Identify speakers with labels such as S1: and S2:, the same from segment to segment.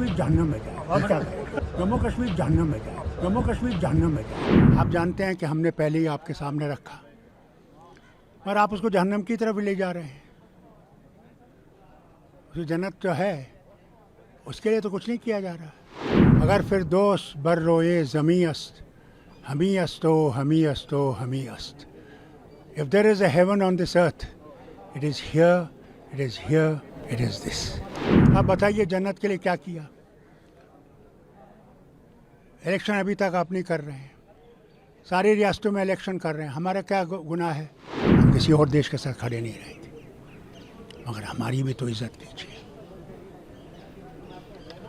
S1: कश्मीर जहन्नम में जाए और क्या करें? जम्मू कश्मीर जहन्नम में जाए, जम्मू कश्मीर जहन्नम में जाए। आप जानते हैं कि हमने पहले ही आपके सामने रखा और आप उसको जहन्नम की तरफ ले जा रहे हैं। उस जन्नत जो है उसके लिए तो कुछ नहीं किया जा रहा। अगर फिर दोस्त बर रोए ज़मी अस्त, हमी अस्तो हमी अस्तो हमी अस्त। If there is a heaven on this earth, it is here, it is here, it is this. आप बताइए जन्नत के लिए क्या किया? इलेक्शन अभी तक आप नहीं कर रहे हैं। सारी रियासतों में इलेक्शन कर रहे हैं। हमारा क्या गुनाह है? हम किसी और देश के साथ खड़े नहीं रहेंगे, मगर हमारी भी तो इज्जत कीजिए,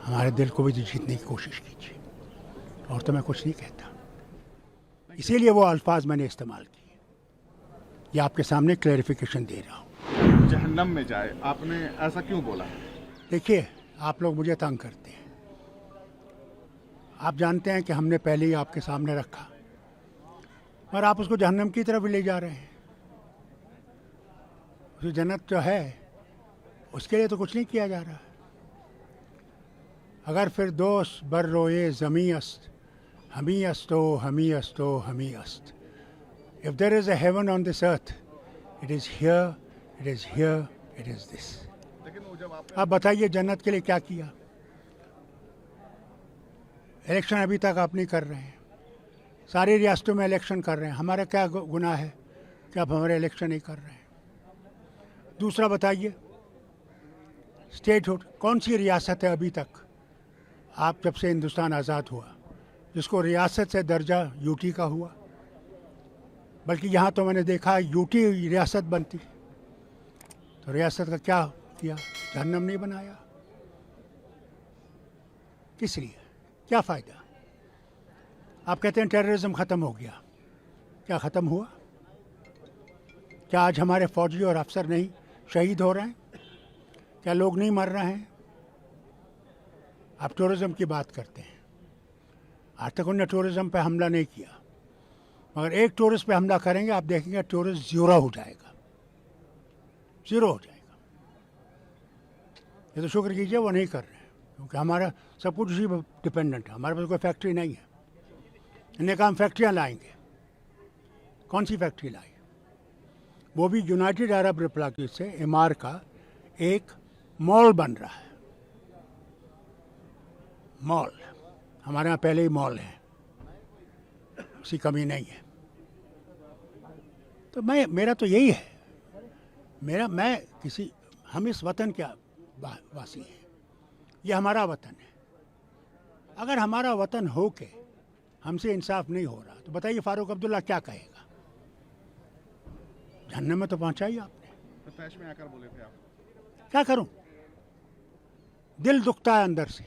S1: हमारे दिल को भी तो जीतने की कोशिश कीजिए। और तो मैं कुछ नहीं कहता, इसीलिए वो अल्फाज मैंने इस्तेमाल किए। ये आपके सामने क्लैरिफिकेशन दे रहा हूँ।
S2: जहन्नम में जाए, आपने ऐसा क्यों बोला?
S1: देखिए, आप लोग मुझे तंग करते हैं। आप जानते हैं कि हमने पहले ही आपके सामने रखा और आप उसको जहन्नम की तरफ ले जा रहे हैं। उस जन्नत जो है उसके लिए तो कुछ नहीं किया जा रहा। अगर फिर दोस्त बर रोए ज़मी अस्त, हमी अस्तो हमी अस्तो हमी अस्त। If there is a heaven on this earth, it is here, it is here, it is this. आप बताइए जन्नत के लिए क्या किया? इलेक्शन अभी तक आप नहीं कर रहे हैं। सारी रियासतों में इलेक्शन कर रहे हैं। हमारा क्या गुनाह है कि आप हमारे इलेक्शन नहीं कर रहे हैं? दूसरा बताइए, स्टेटहुड कौन सी रियासत है अभी तक, आप जब से हिंदुस्तान आज़ाद हुआ, जिसको रियासत से दर्जा यूटी का हुआ? बल्कि यहाँ तो मैंने देखा यूटी रियासत बनती, तो रियासत का क्या किया? जहन्नम नहीं बनाया। किस लिए? क्या फ़ायदा? आप कहते हैं टेररिज्म ख़त्म हो गया। क्या ख़त्म हुआ? क्या आज हमारे फ़ौजी और अफसर नहीं शहीद हो रहे हैं? क्या लोग नहीं मर रहे हैं? आप टूरिज़्म की बात करते हैं। आज तक उन्होंने टूरिज़्म पे हमला नहीं किया, मगर एक टूरिस्ट पे हमला करेंगे, आप देखेंगे टूरिस्ट ज़ीरो हो जाएगा, ज़ीरो हो जाएगा। ये तो शुक्र कीजिए वो नहीं कर रहे हैं, क्योंकि हमारा सब कुछ उसी पर डिपेंडेंट है। हमारे पास कोई फैक्ट्री नहीं है। इन्हें कहा हम फैक्ट्रियाँ लाएंगे। कौन सी फैक्ट्री लाई? वो भी यूनाइटेड अरब रिपब्लिक से इमार का एक मॉल बन रहा है। मॉल, हमारे यहाँ पहले ही मॉल है, उसकी कमी नहीं है। तो मेरा तो यही है, हम इस वतन के वासी हैं। ये हमारा वतन है। अगर हमारा वतन हो के हमसे इंसाफ नहीं हो रहा, तो बताइए फारूक अब्दुल्ला क्या कहेगा? जहन्नम में तो पहुंचाई आपने।
S2: तो तैश में आकर बोले थे आप।
S1: क्या करूं? दिल दुखता है अंदर से।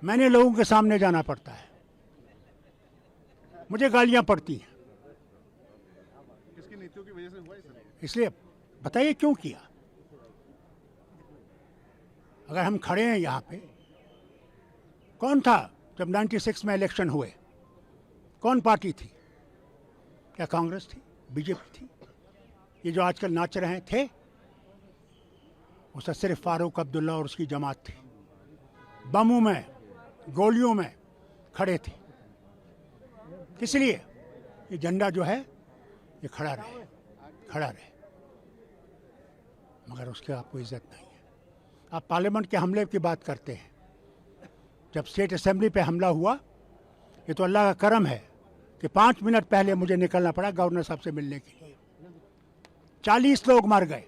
S1: मैंने लोगों के सामने जाना पड़ता है, मुझे गालियां पड़ती हैं।
S2: किसकी नीतियों की वजह से हुआ सर?
S1: इसलिए बताइए क्यों किया? अगर हम खड़े हैं यहाँ पे, कौन था जब 96 में इलेक्शन हुए? कौन पार्टी थी? क्या कांग्रेस थी? बीजेपी थी? ये जो आजकल नाच रहे हैं थे? उसका सिर्फ फारूक अब्दुल्ला और उसकी जमात थी। बमों में, गोलियों में खड़े थे। किस लिए? ये झंडा जो है ये खड़ा रहे, खड़ा रहे, मगर उसकी आपको इज्जत नहीं है। आप पार्लियामेंट के हमले की बात करते हैं। जब स्टेट असेंबली पे हमला हुआ, ये तो अल्लाह का करम है कि 5 मिनट पहले मुझे निकलना पड़ा गवर्नर साहब से मिलने के लिए। 40 लोग मर गए।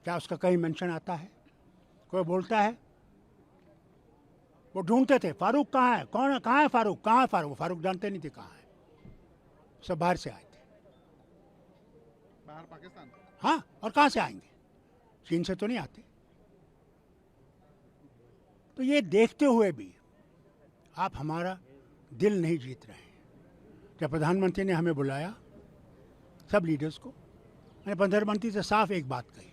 S1: क्या उसका कहीं मेंशन आता है? कोई बोलता है? वो ढूंढते थे फारूक कहाँ है, कौन है, कहाँ है फारूक, कहाँ है फारूक? फारूक जानते नहीं थे कहाँ है। सब बाहर से आए थे।
S2: बाहर पाकिस्तान?
S1: हाँ, और कहाँ से आएंगे? चीन से तो नहीं आते। तो ये देखते हुए भी आप हमारा दिल नहीं जीत रहे हैं। जब प्रधानमंत्री ने हमें बुलाया, सब लीडर्स को, मैंने प्रधानमंत्री से साफ एक बात कही।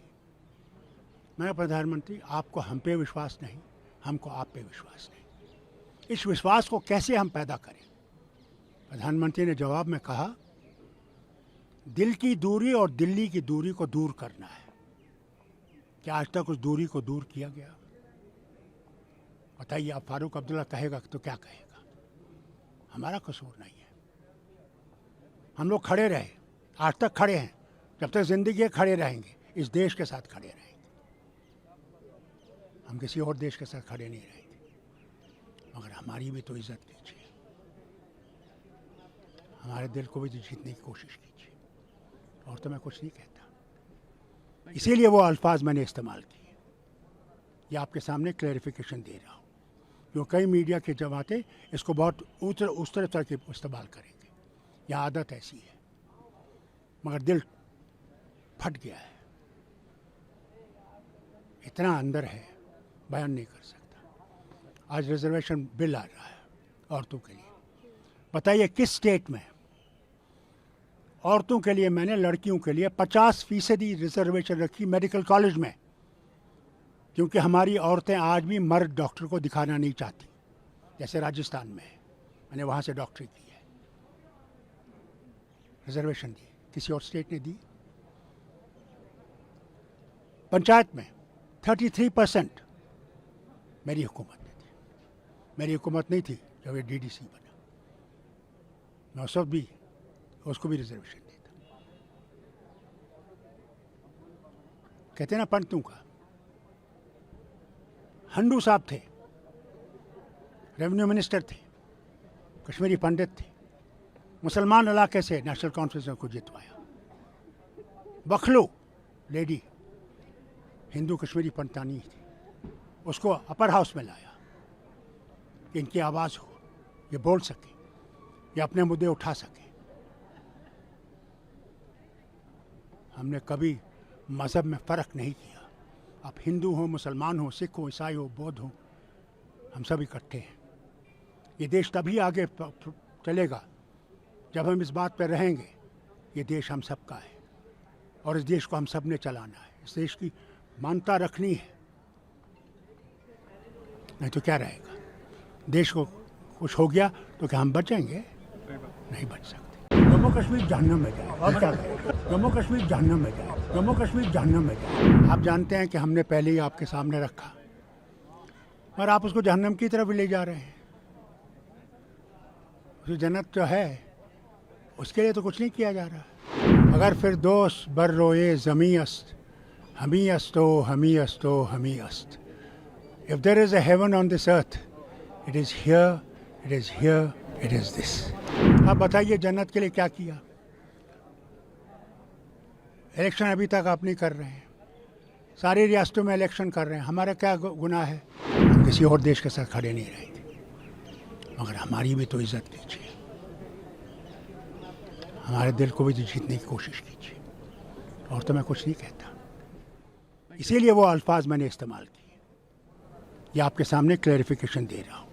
S1: मैंने प्रधानमंत्री, आपको हम पे विश्वास नहीं, हमको आप पे विश्वास नहीं। इस विश्वास को कैसे हम पैदा करें? प्रधानमंत्री ने जवाब में कहा, दिल की दूरी और दिल्ली की दूरी को दूर करना है। क्या आज तक उस दूरी को दूर किया गया? बताइए, अब फारूक अब्दुल्ला कहेगा तो क्या कहेगा? हमारा कसूर नहीं है। हम लोग खड़े रहे, आज तक खड़े हैं, जब तक जिंदगी है खड़े रहेंगे, इस देश के साथ खड़े रहेंगे। हम किसी और देश के साथ खड़े नहीं रहेंगे। मगर हमारी भी तो इज्जत कीजिए, हमारे दिल को भी तो जीतने की कोशिश कीजिए। और तो मैं कुछ नहीं कहता, इसीलिए वो अल्फाज मैंने इस्तेमाल किए। ये आपके सामने क्लैरिफिकेशन दे रहा हूँ, जो कई मीडिया के जमाते इसको बहुत उस तरह के इस्तेमाल करेंगे। यह आदत ऐसी है, मगर दिल फट गया है, इतना अंदर है, बयान नहीं कर सकता। आज रिजर्वेशन बिल आ रहा है औरतों के लिए। बताइए किस स्टेट में औरतों के लिए मैंने, लड़कियों के लिए 50% रिजर्वेशन रखी मेडिकल कॉलेज में, क्योंकि हमारी औरतें आज भी मर्द डॉक्टर को दिखाना नहीं चाहती। जैसे राजस्थान में है, मैंने वहाँ से डॉक्टरी की है, रिजर्वेशन दी। किसी और स्टेट ने दी? पंचायत में 33% मेरी हुकूमत ने दी। मेरी हुकूमत नहीं थी जब ये डीडीसी बना, मैं उस वक्त भी उसको भी रिजर्वेशन देता। कहते ना पंडितों का, हंडू साहब थे, रेवेन्यू मिनिस्टर थे, कश्मीरी पंडित थे, मुसलमान इलाके से नेशनल कॉन्फ्रेंस को जितवाया। बखलू लेडी हिंदू कश्मीरी पंडितानी थी, उसको अपर हाउस में लाया कि इनकी आवाज़ हो, ये बोल सके, ये अपने मुद्दे उठा सके। हमने कभी मज़हब में फ़र्क नहीं किया। आप हिंदू हो, मुसलमान हो, सिख हो, ईसाई हो, बौद्ध हो, हम सब इकट्ठे हैं। ये देश तभी आगे चलेगा जब हम इस बात पर रहेंगे, ये देश हम सबका है और इस देश को हम सब ने चलाना है। इस देश की मानता रखनी है, नहीं तो क्या रहेगा? देश को कुछ हो गया तो क्या हम बचेंगे? नहीं बच सकते। जम्मू कश्मीर जहन्नम में जाए, और क्या करें? जम्मू कश्मीर जहन्नम में जाए, जम्मू कश्मीर जहन्नम में जाए। आप जानते हैं कि हमने पहले ही आपके सामने रखा, और आप उसको जहन्नम की तरफ ले जा रहे हैं। उस जन्नत जो है उसके लिए तो कुछ नहीं किया जा रहा। अगर फिर दोस्त बर रोए ज़मी अस्त, हमी अस्तो हमी अस्तो हमी अस्त। If there is a heaven on this earth, it is here, it is here, it is this. आप बताइए जन्नत के लिए क्या किया? इलेक्शन अभी तक आप नहीं कर रहे हैं, सारी रियासतों में इलेक्शन कर रहे हैं। हमारा क्या गुनाह है? हम किसी और देश के साथ खड़े नहीं रहेंगे, मगर हमारी भी तो इज्जत कीजिए, हमारे दिल को भी तो जीतने की कोशिश कीजिए। और तो मैं कुछ नहीं कहता, इसीलिए वो अल्फाज मैंने इस्तेमाल किए। ये आपके सामने क्लैरिफिकेशन दे रहा हूँ।